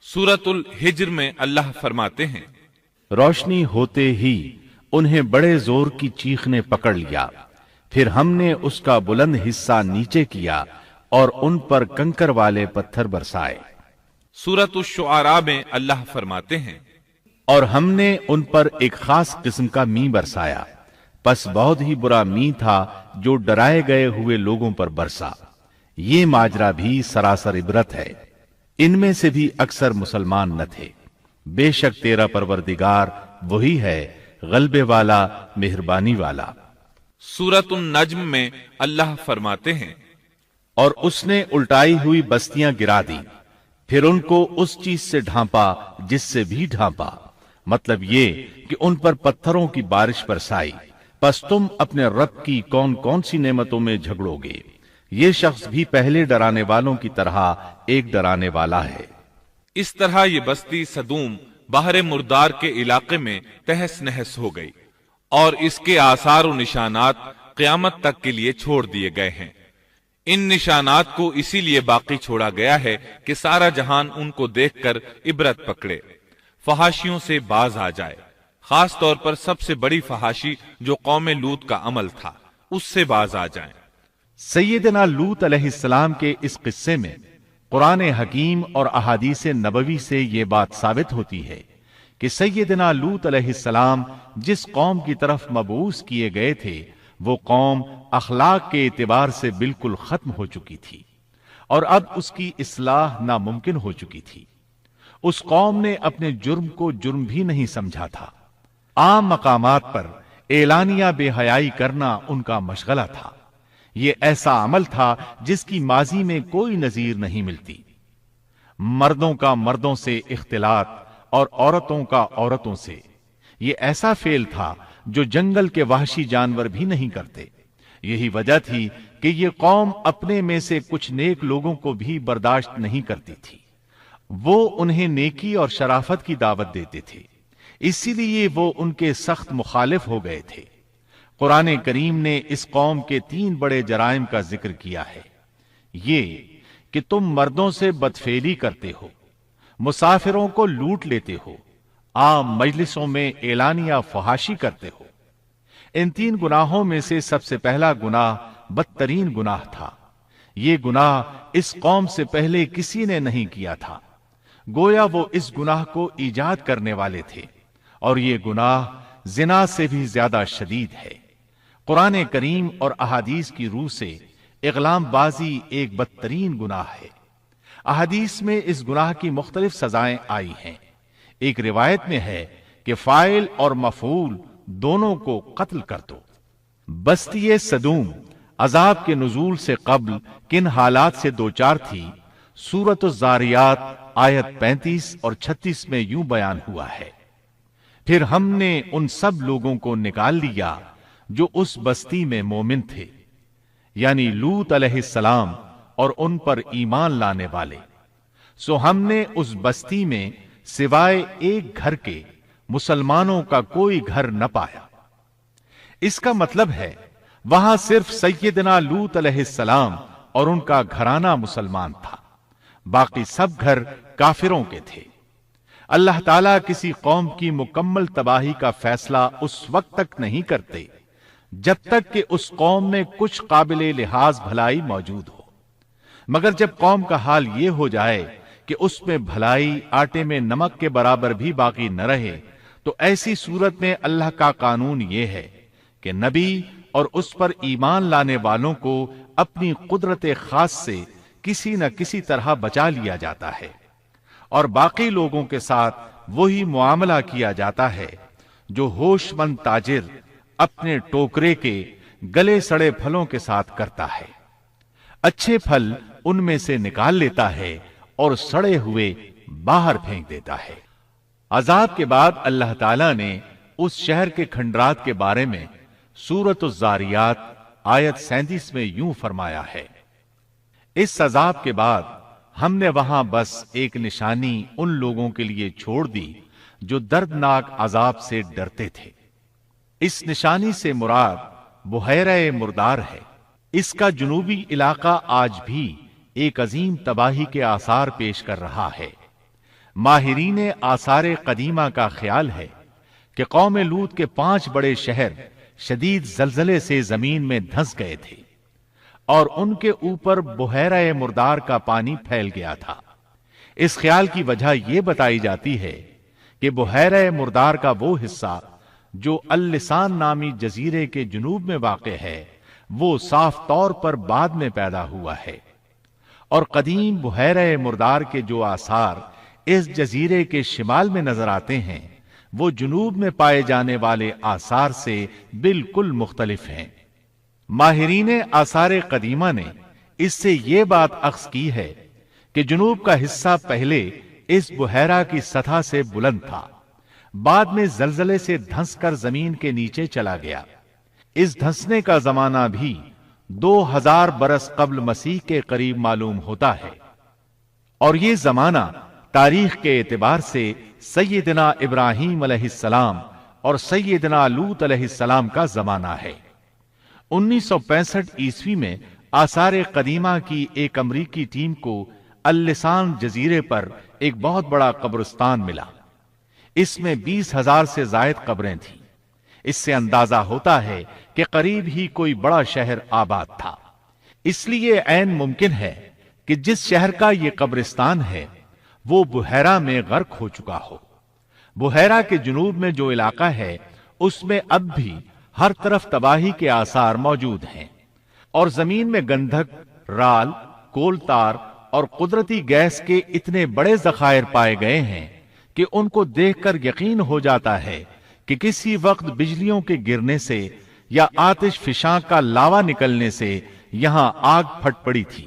सूरत उल हिज्र में अल्लाह फरमाते हैं, रोशनी होते ही उन्हें बड़े जोर की चीख ने पकड़ लिया, फिर हमने उसका बुलंद हिस्सा नीचे किया और उन पर कंकर वाले पत्थर बरसाए। सूरत उश-शुआरा में अल्लाह फरमाते हैं, और हमने उन पर एक खास किस्म का मी बरसाया, बस बहुत ही बुरा मी था जो डराए गए हुए लोगों पर बरसा। ये माजरा भी सरासर इबरत है, इनमें से भी अक्सर मुसलमान न थे। बेशक तेरा परवरदिगार वही है, गलबे वाला, मेहरबानी वाला। सूरत उन-नज्म में अल्लाह फरमाते हैं, और उसने उल्टाई हुई बस्तियां गिरा दी, फिर उनको उस चीज से ढांपा जिससे भी ढांपा, मतलब ये कि उन पर पत्थरों की बारिश बरसाई। बस तुम अपने रब की कौन कौन सी नेमतों में झगड़ोगे। ये शख्स भी पहले डराने वालों की तरह एक डराने वाला है। इस तरह ये बस्ती सदूम बाहर मुर्दार के इलाके में तहस नहस हो गई और इसके आसार और निशानात क़यामत तक के लिए छोड़ दिए गए हैं। इन निशानात को इसीलिए बाकी छोड़ा गया है कि सारा जहान उनको देखकर इबरत पकड़े, फहाशियों से बाज आ जाए। खास तौर पर सबसे बड़ी फहाशी जो कौम लूत का अमल था, उससे बाज आ जाएं। सैयदना लूत अलैहिस्सलाम के इस किस्से में कुरान हकीम और अहादीस नबवी से ये बात साबित होती है कि सैयदना लूत अलैहिस्सलाम जिस कौम की तरफ मबूस किए गए थे, वो कौम अखलाक के एतबार से बिल्कुल खत्म हो चुकी थी और अब उसकी इस्लाह नामुमकिन हो चुकी थी। उस कौम ने अपने जुर्म को जुर्म भी नहीं समझा था। आम मकामात पर एलानिया बेहयाई करना उनका मशगला था। ये ऐसा अमल था जिसकी माजी में कोई नजीर नहीं मिलती। मर्दों का मर्दों से इख्तिलात और औरतों का औरतों से। ये ऐसा फेल था जो जंगल के वहशी जानवर भी नहीं करते। यही वजह थी कि ये कौम अपने में से कुछ नेक लोगों को भी बर्दाश्त नहीं करती थी। वो उन्हें नेकी और शराफत की दावत देते थे, इसीलिए वो उनके सख्त मुखालिफ हो गए थे। कुरान करीम ने इस कौम के 3 बड़े जराइम का जिक्र किया है। ये कि तुम मर्दों से बदफेली करते हो, मुसाफिरों को लूट लेते हो, आम मजलिसों में एलानिया फहाशी करते हो। इन 3 गुनाहों में से सबसे पहला गुनाह बदतरीन गुनाह था। ये गुनाह इस कौम से पहले किसी ने नहीं किया था। गोया वो इस गुनाह को ईजाद करने वाले थे, और ये गुनाह जिना से भी ज्यादा शदीद है। कुरान करीम और अहादीस की रूह से इगलामबाजी एक बदतरीन गुनाह है। अहादीस में इस गुनाह की मुख्तलिफ सजाएं आई हैं। एक रिवायत में है कि फाइल और मफूल दोनों को कत्ल कर दो। बस्ती सदूम अजाब के नुजूल से कब्ल किन हालात से दो चार थी, सूरत ज़ारियात आयत 35 और 36 में यूं बयान हुआ है, फिर हमने उन सब लोगों को निकाल लिया जो उस बस्ती में मोमिन थे, यानी लूत अलैहिस्सलाम और उन पर ईमान लाने वाले। सो हमने उस बस्ती में सिवाय एक घर के मुसलमानों का कोई घर न पाया। इसका मतलब है वहां सिर्फ सैयदना लूत अलैहिस्सलाम और उनका घराना मुसलमान था, बाकी सब घर काफिरों के थे। अल्लाह ताला किसी कौम की मुकम्मल तबाही का फैसला उस वक्त तक नहीं करते जब तक कि उस कौम में कुछ काबिले लिहाज भलाई मौजूद हो, मगर जब कौम का हाल ये हो जाए कि उसमें भलाई आटे में नमक के बराबर भी बाकी न रहे, तो ऐसी सूरत में अल्लाह का कानून ये है कि नबी और उस पर ईमान लाने वालों को अपनी कुदरत खास से किसी न किसी तरह बचा लिया जाता है, और बाकी लोगों के साथ वही मुआमला किया जाता है जो होशमंद ताजिर अपने टोकरे के गले सड़े फलों के साथ करता है। अच्छे फल उनमें से निकाल लेता है और सड़े हुए बाहर फेंक देता है। अजाब के बाद अल्लाह ताला ने उस शहर के खंडरात के बारे में सूरत ज़ारियात आयत 37 में यूं फरमाया है, इस अजाब के बाद हमने वहां बस एक निशानी उन लोगों के लिए छोड़ दी जो दर्दनाक अजाब से डरते थे। इस निशानी से मुराद बुहैरा मुर्दार है। इसका जुनूबी इलाका आज भी एक अजीम तबाही के आसार पेश कर रहा है। ماہرین آثار قدیمہ کا خیال ہے کہ قوم لوط کے 5 بڑے شہر شدید زلزلے سے زمین میں دھنس گئے تھے اور ان کے اوپر بحیرہ مردار کا پانی پھیل گیا تھا۔ اس خیال کی وجہ یہ بتائی جاتی ہے کہ بحیرہ مردار کا وہ حصہ جو اللسان نامی جزیرے کے جنوب میں واقع ہے وہ صاف طور پر بعد میں پیدا ہوا ہے، اور قدیم بحیرہ مردار کے جو آثار اس جزیرے کے شمال میں نظر آتے ہیں وہ جنوب میں پائے جانے والے آثار سے بالکل مختلف ہیں۔ ماہرین آثار قدیمہ نے اس سے یہ بات اخذ کی ہے کہ جنوب کا حصہ پہلے اس بحیرہ کی سطح سے بلند تھا، بعد میں زلزلے سے دھنس کر زمین کے نیچے چلا گیا۔ اس دھنسنے کا زمانہ بھی 2000 برس قبل مسیح کے قریب معلوم ہوتا ہے، اور یہ زمانہ تاریخ کے اعتبار سے سیدنا ابراہیم علیہ السلام اور سیدنا لوط علیہ السلام کا زمانہ ہے۔ 1965 عیسوی میں آثار قدیمہ کی ایک امریکی ٹیم کو اللسان جزیرے پر ایک بہت بڑا قبرستان ملا۔ اس میں 20,000 سے زائد قبریں تھیں۔ اس سے اندازہ ہوتا ہے کہ قریب ہی کوئی بڑا شہر آباد تھا۔ اس لیے عین ممکن ہے کہ جس شہر کا یہ قبرستان ہے وہ بحیرہ میں غرق ہو چکا ہو۔ بحیرہ کے جنوب میں جو علاقہ ہے اس میں اب بھی ہر طرف تباہی کے آثار موجود ہیں، اور زمین میں گندھک، رال، کول تار اور قدرتی گیس کے اتنے بڑے ذخائر پائے گئے ہیں کہ ان کو دیکھ کر یقین ہو جاتا ہے کہ کسی وقت بجلیوں کے گرنے سے یا آتش فشاں کا لاوا نکلنے سے یہاں آگ پھٹ پڑی تھی۔